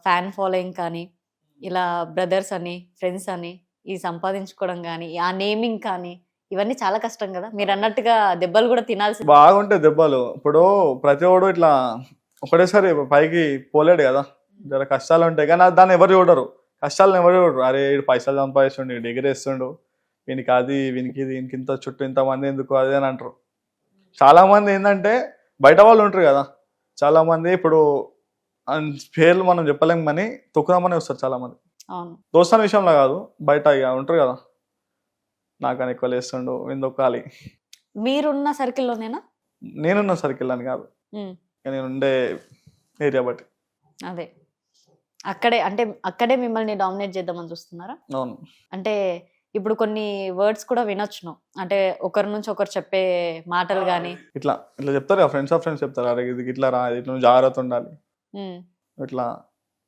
Fan following కానీ, ఇలా brothers అని, ఫ్రెండ్స్ అని ఈ సంపాదించుకోవడం గానీ, ఆ నేమింగ్ కానీ, ఇవన్నీ చాలా కష్టం గదా! మీరన్నట్టుగా దెబ్బలు గూడా తినాల్సిందే. బాగుంటాయి దెబ్బలు. ఇప్పుడు ప్రతివోడు ఇట్లా ఒకటేసారి పైకి పోలేడు కదా, జర కష్టాలు ఉంటాయి. కానీ దాన్ని ఎవరు చూడరు, కష్టాలను ఎవరు చూడరు. అరే వీడు పైసలు సంపాదిస్తుండు, వీడు డిగ్రీ వేస్తుండు, వీనికి అది, వీనికి ఇది, వీనికి ఇంత చుట్టూ ఇంతమంది ఎందుకు అది అని అంటారు. చాలా మంది ఏంటంటే బయట వాళ్ళు ఉంటారు కదా, చాలా మంది ఇప్పుడు పేర్లు మనం చెప్పలేం కానీ తొక్కుదామని వస్తారు చాలా మంది. అవును. దోస్తాన విషయంలో కాదు, బయట ఇక ఉంటారు కదా, నాకని ఎక్కువ లేస్తుండు విందొక్కాలి. మీరున్న సర్కిల్‌లోనేనా? నేనున్న సర్కిల్ అని కాదు, హ్మ్. నేను ఉండే ఏరియా బట్టి. అదే. అక్కడే అంటే అక్కడే మిమ్మల్ని డామినేట్ చేద్దామని చూస్తున్నారా? అవును. అంటే ఇప్పుడు కొన్ని వర్డ్స్ కూడా వినొచ్చును. అంటే ఒకరి నుంచి ఒకరు చెప్పే మాటలు గాని. ఇట్లా ఇట్లా చెప్తారు కదా, ఫ్రెండ్స్ ఆఫ్ ఫ్రెండ్స్ చెప్తారు, అరే ఇది ఇట్లా రా, ఇట్లా నువ్వు జాగ్రత్త ఉండాలి, హ్మ్. ఇట్లా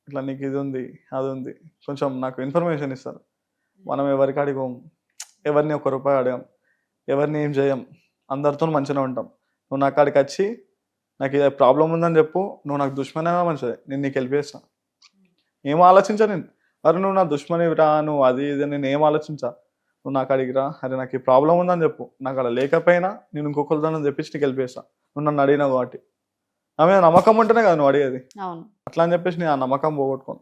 ఇట్లా నీకు ఇది ఉంది అది ఉంది, కొంచెం నాకు ఇన్ఫర్మేషన్ ఇస్తారు. మనం ఎవరికి అడిగం, ఎవరిని ఒక్క రూపాయి అడగం, ఎవరిని ఏం చేయం, అందరితో మంచిగా ఉంటాం. నువ్వు నా కాడికి వచ్చి నాకు ఇది ప్రాబ్లం ఉందని చెప్పు, నువ్వు నాకు దుష్మన్ అయినా మంచిదే, నేను నీకు హెల్ప్ చేస్తా. ఏం ఆలోచించా నేను, అరే నువ్వు నా దుష్మని రా, నువ్వు అది ఇది, నేను ఏం ఆలోచించా, నువ్వు నాకు అడిగిరా, అరే నాకు ఈ ప్రాబ్లం ఉందని చెప్పు, నాకు అలా లేకపోయినా నేను ఇంకొకరితో తెప్పించి నీకు హెల్ప్ చేస్తా, నువ్వు నన్ను అడిగినావు కాబట్టి. నా మీద నమ్మకం ఉంటేనే కదా నువ్వు అడిగేది. అవును. అట్లా అని చెప్పేసి నేను ఆ నమ్మకం పోగొట్టుకోను.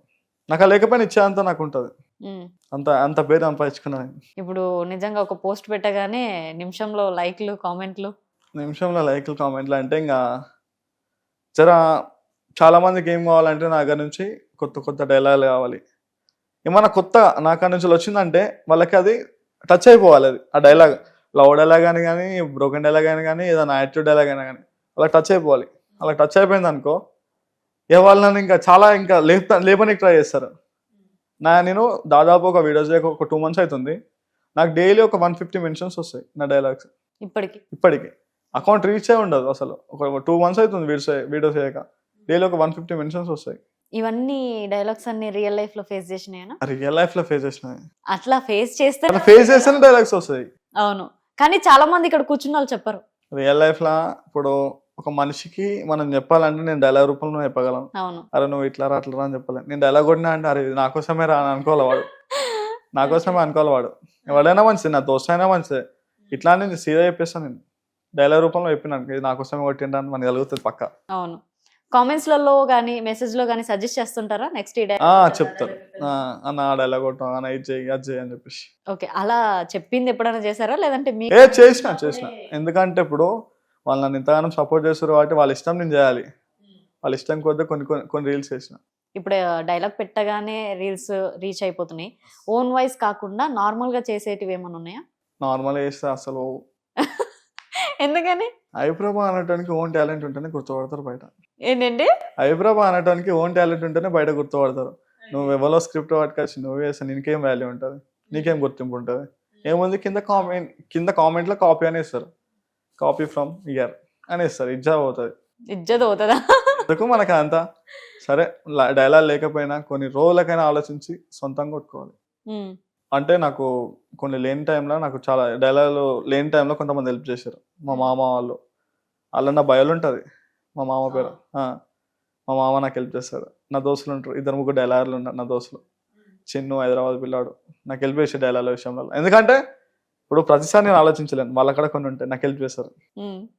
నాకు ఆ లేకపోయినా ఇచ్చేంత నాకు ఉంటుంది, హ్మ్. అంత అంత పేరు సంపాదించుకున్నా నేను. ఇప్పుడు నిజంగా ఒక పోస్ట్ పెట్టగానే నిమిషంలో లైక్‌లు, కామెంట్‌లు. నిమిషంలో లైక్లు కామెంట్లు అంటే ఇంకా జర చాలా మందికి ఏం కావాలంటే నా దగ్గర నుంచి కొత్త కొత్త డైలాగులు కావాలి. ఏమన్నా కొత్త నా కాడ నుంచి వచ్చిందంటే వాళ్ళకి అది టచ్ అయిపోవాలి. అది ఆ డైలాగ్ లవ్ డైలాగ్ అని కానీ, బ్రోకెన్ డైలాగ్ అని కానీ, ఏదైనా యాటిట్యూడ్ డైలాగ్ అయినా కానీ వాళ్ళకి టచ్ అయిపోవాలి. అలా టచ్ అయిపోయింది అనుకో, ఇక వాళ్ళని ఇంకా చాలా ఇంకా లేపనికి ట్రై చేస్తారు. నేను దాదాపు ఒక వీడియోస్ ఒక 2 months అవుతుంది, నాకు డైలీ ఒక 150 మెన్షన్స్ వస్తాయి నా డైలాగ్స్. ఇప్పటికి అకౌంట్ రీచ్ అయి ఉండదు అసలు. ఒక 2 months అవుతుంది వీడియోస్ చేయక, డైలీ ఒక 150 మెన్షన్స్ వస్తాయి. ఇవన్నీ డైలాగ్స్ అన్ని రియల్ లైఫ్‌లో ఫేస్ చేసినాయేనా? రియల్ లైఫ్ లో ఫేస్ చేసిన, అట్లా ఫేస్ చేస్తే అట్లా ఫేస్ చేస్తేనే డైలాగ్స్ వస్తాయి. అవును. కానీ చాలా మంది ఇక్కడ కూర్చున్నోళ్ళు చెప్పరు. రియల్ లైఫ్ లా ఇప్పుడు ఒక మనిషికి మనం చెప్పాలంటే నేను డైలాగ్ రూపంలో చెప్పగలను. అవును. అరే నువ్వు ఇట్లా రా అట్లా రా అని చెప్పలేను. నేను డైలాగ్ కొట్టినా అంటే అరే ఇది నా కోసమే రా అని అనుకోవాలి వాడు, నా కోసమే అనుకోవాలి వాడు. ఎవడైనా మంచిది, నా దోస్త్ అయినా మంచిదే. ఇట్లా నేను సీదా చెప్పేస్తాను, నేను డైలాగ్ రూపంలో చెప్పినాను ఇది నా కోసమే కొట్టిండా అని మనకు కలుగుతుంది పక్క. అవును. కామెంట్స్‌లలో గాని, మెసేజ్‌లో గాని సజెస్ట్ చేస్తుంటారా? నెక్స్ట్ ఈ చెప్తారు, అన్న ఆ డైలాగ్ కొట్టాం, అన్న ఇది చేయి అది చేయి అని చెప్పేసి. ఓకే. అలా చెప్పింది ఎప్పుడైనా చేశారా? లేదంటే మీ చేసిన. ఎందుకంటే ఇప్పుడు వాళ్ళు నన్ను ఇంతగానో సపోర్ట్ చేస్తారు కాబట్టి వాళ్ళ ఇష్టం నేను చేయాలి. వాళ్ళ ఇష్టం కొద్దీ కొన్ని రీల్స్ చేసిన. ఇప్పుడు డైలాగ్ పెట్టగానే రీల్స్ రీచ్ అయిపోతున్నాయి. ఓన్ వాయిస్ కాకుండా నార్మల్‌గా చేసేటివి ఏమన్నా ఉన్నాయా? నార్మల్గా చేస్తే అసలు ఎందుకని? ఐబ్రబా అనటానికి ఓన్ టాలెంట్ ఉంటేనే గుర్తుపడతారు బయట. ఏంటండి? ఐబ్రబా అనటానికి ఓన్ టాలెంట్ ఉంటేనే బయట గుర్తుపడతారు. నువ్వు ఎవరో స్క్రిప్ట్ పట్టుకొచ్చి నువ్వు వేస్తే నీకేం వాల్యూ ఉంటుంది, నీకేం గుర్తింపు ఉంటుంది? ఏముంది, కింద కామెంట్లో కాపీ అని ఇస్తారు, కాపీ ఫ్రమ్ ఇయర్ అని ఇస్తారు, ఇజ్జత్ పోతుందా? ఎందుకు మనకు అంతా సరే, డైలాగ్ లేకపోయినా కొన్ని రోజులకైనా ఆలోచించి సొంతంగా కొట్టుకోవాలి. హ్మ్. అంటే నాకు కొన్ని లేని టైంలో, నాకు చాలా డైలాగులు లేని టైంలో కొంతమంది హెల్ప్ చేశారు. మా మామ వాళ్ళు, వాళ్ళ నా బయోలు ఉంటుంది, మా మామ పేరు. మా మామ నాకు హెల్ప్ చేస్తాడు. నా దోస్తులు ఉంటారు, 2-3 డైలాగులు ఉన్నారు నా దోస్తులు. చిన్ను హైదరాబాద్ పిల్లాడు నాకు హెల్ప్ చేసే డైలాగుల విషయంలో. ఎందుకంటే ఇప్పుడు ప్రతిసారి నేను ఆలోచించలేను, వాళ్ళక్కడ కొన్ని ఉంటాయి నాకు హెల్ప్ చేస్తారు. హ్మ్.